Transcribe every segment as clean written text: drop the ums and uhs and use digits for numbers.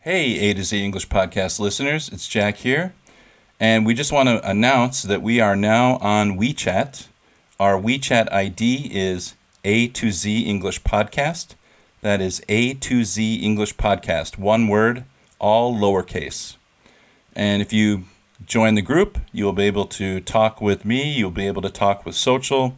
Hey, A to Z English Podcast listeners, it's Jack here. And we just want to announce that we are now on WeChat. Our WeChat ID is A to Z English Podcast. That is A to Z English Podcast. One word, all lowercase. And if you join the group, you'll be able to talk with me, you'll be able to talk with Social,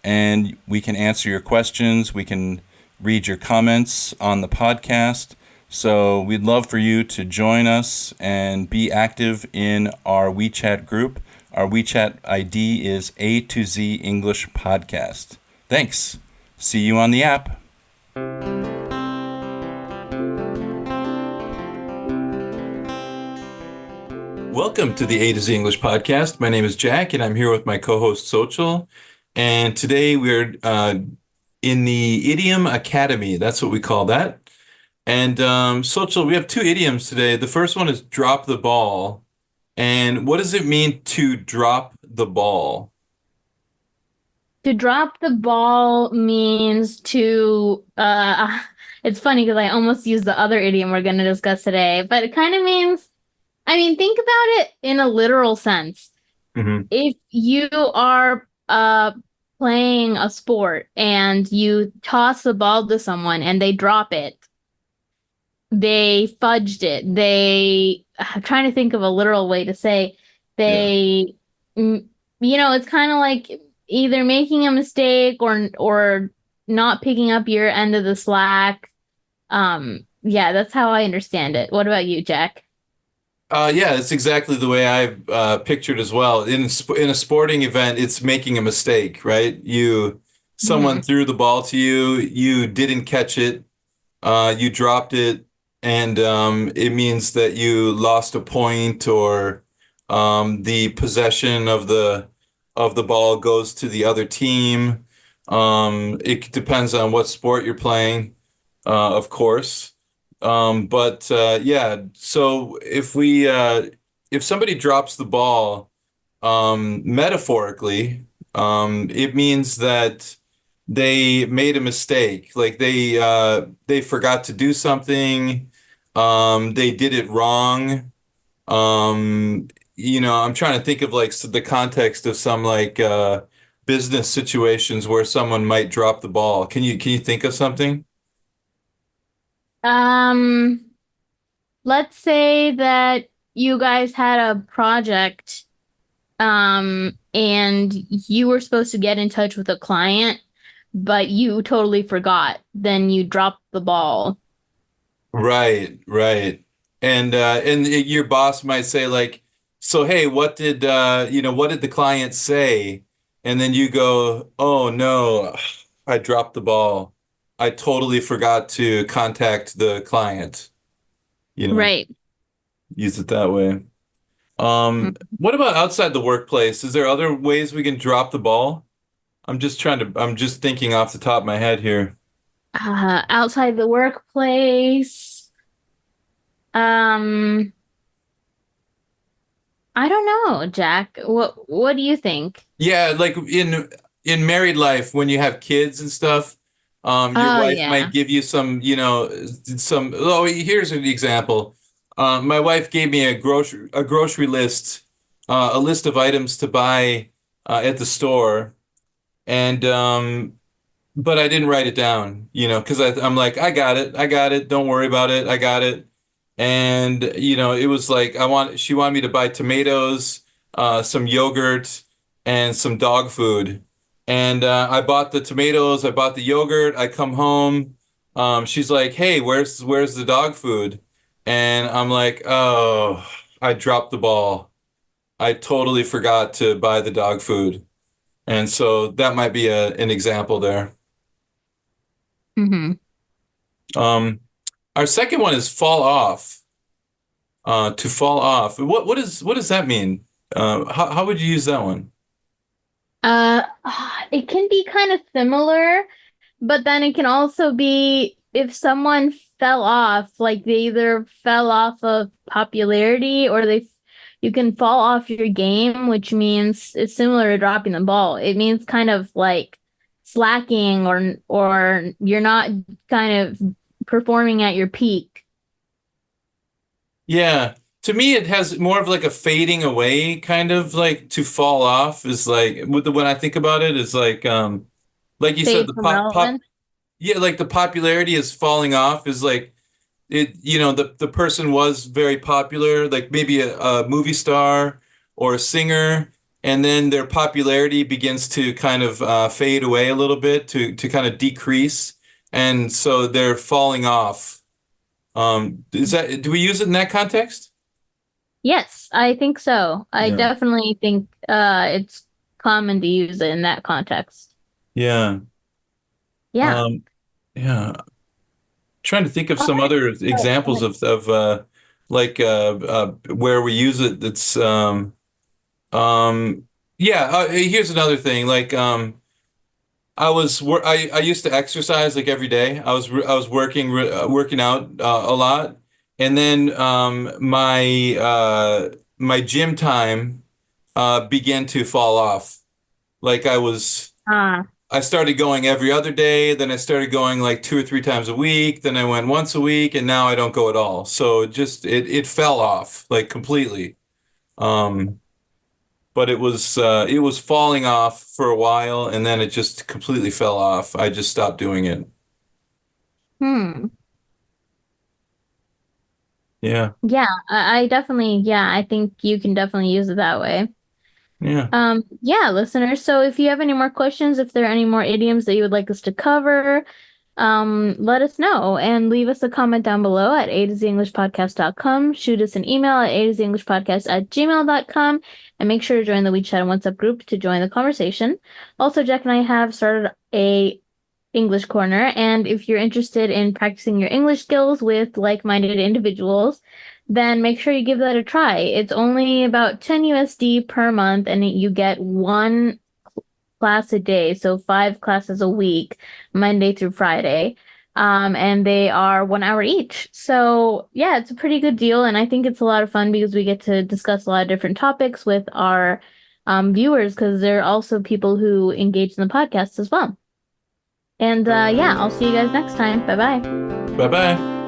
and we can answer your questions, we can read your comments on the podcast. So we'd love for you to join us and be active in our WeChat group. Our WeChat ID is A to Z English Podcast. Thanks. See you on the app. Welcome to the A to Z English Podcast. My name is Jack, and I'm here with my co-host Social. And today we're in the Idiom Academy. That's what we call that. And Social, we have two idioms today. The first one is drop the ball. And what does it mean to drop the ball? To drop the ball means to it's funny because I almost used the other idiom we're going to discuss today, but it kind of means, think about it in a literal sense. Mm-hmm. If you are playing a sport and you toss the ball to someone and they drop it, they fudged it. I'm trying to think of a literal way to say Yeah. they, it's kind of like either making a mistake or not picking up your end of the slack. Yeah, that's how I understand it. What about you, Jack? Yeah, it's exactly the way I've pictured as well. In a sporting event, it's making a mistake, right? Someone Hmm. threw the ball to you, you didn't catch it, you dropped it, and it means that you lost a point or the possession of the ball goes to the other team. It depends on what sport you're playing, of course. But yeah, so if somebody drops the ball, metaphorically, it means that they made a mistake. Like they forgot to do something. They did it wrong. I'm trying to think of like the context of some business situations where someone might drop the ball. Can you think of something? Um, let's say that you guys had a project, and you were supposed to get in touch with a client, but you totally forgot. Then you dropped the ball. Right, right. And your boss might say like, so hey, what did the client say? And then you go, "Oh no, I dropped the ball. I totally forgot to contact the client." You know, Right. use it that way. What about outside the workplace? Is there other ways we can drop the ball? I'm just thinking off the top of my head here. Outside the workplace. Um, I don't know, Jack. What do you think? Yeah, like in married life, when you have kids and stuff, your Oh wife might yeah. give you some. Oh, here's an example. My wife gave me a grocery list, a list of items to buy at the store, and but I didn't write it down, because I'm like, I got it, don't worry about it, I got it. And it was like she wanted me to buy tomatoes, some yogurt, and some dog food. And I bought the tomatoes, I bought the yogurt, I come home. She's like, "Hey, where's the dog food?" And I'm like, "Oh, I dropped the ball. I totally forgot to buy the dog food." And so that might be an example there. Hmm. Um, our second one is fall off. To fall off. What does that mean? How would you use that one? Uh, it can be kind of similar, but then it can also be if someone fell off, like they either fell off of popularity or you can fall off your game, which means it's similar to dropping the ball. It means kind of like slacking or you're not kind of performing at your peak. Yeah. To me, it has more of like a fading away kind of like to fall off is like with the when I think about it is like you said Fade the from relevance. yeah, like the popularity is falling off is like it the person was very popular, like maybe a movie star or a singer, and then their popularity begins to kind of fade away a little bit to kind of decrease, and so they're falling off. Is that do we use it in that context? Yes, I think so. I Yeah. definitely think it's common to use it in that context. Yeah. Yeah. Um, yeah. Trying to think of All some right. other So, examples of like where we use it that's um yeah, here's another thing like I used to exercise like every day. I was working out a lot, and then my gym time began to fall off. Like ah, I started going every other day, then I started going like 2 or 3 times a week, then I went once a week, and now I don't go at all. So it fell off like completely. Um, but it was falling off for a while, and then it just completely fell off. I just stopped doing it. hmm. Yeah, Yeah, I definitely, yeah, I think you can definitely use it that way. yeah. Yeah, listeners. So if you have any more questions, if there are any more idioms that you would like us to cover, let us know and leave us a comment down below at a to z english podcast.com. Shoot us an email at a to z english podcast at gmail.com, and make sure to join the WeChat and WhatsApp group to join the conversation. Also, Jack and I have started a English Corner, and if you're interested in practicing your English skills with like-minded individuals, then make sure you give that a try. It's only about 10 USD per month, and you get one class a day, so 5 classes a week, Monday through Friday. And they are 1 hour each. So yeah, it's a pretty good deal, and I think it's a lot of fun because we get to discuss a lot of different topics with our viewers because they're also people who engage in the podcast as well. And yeah, I'll see you guys next time. Bye bye. Bye bye.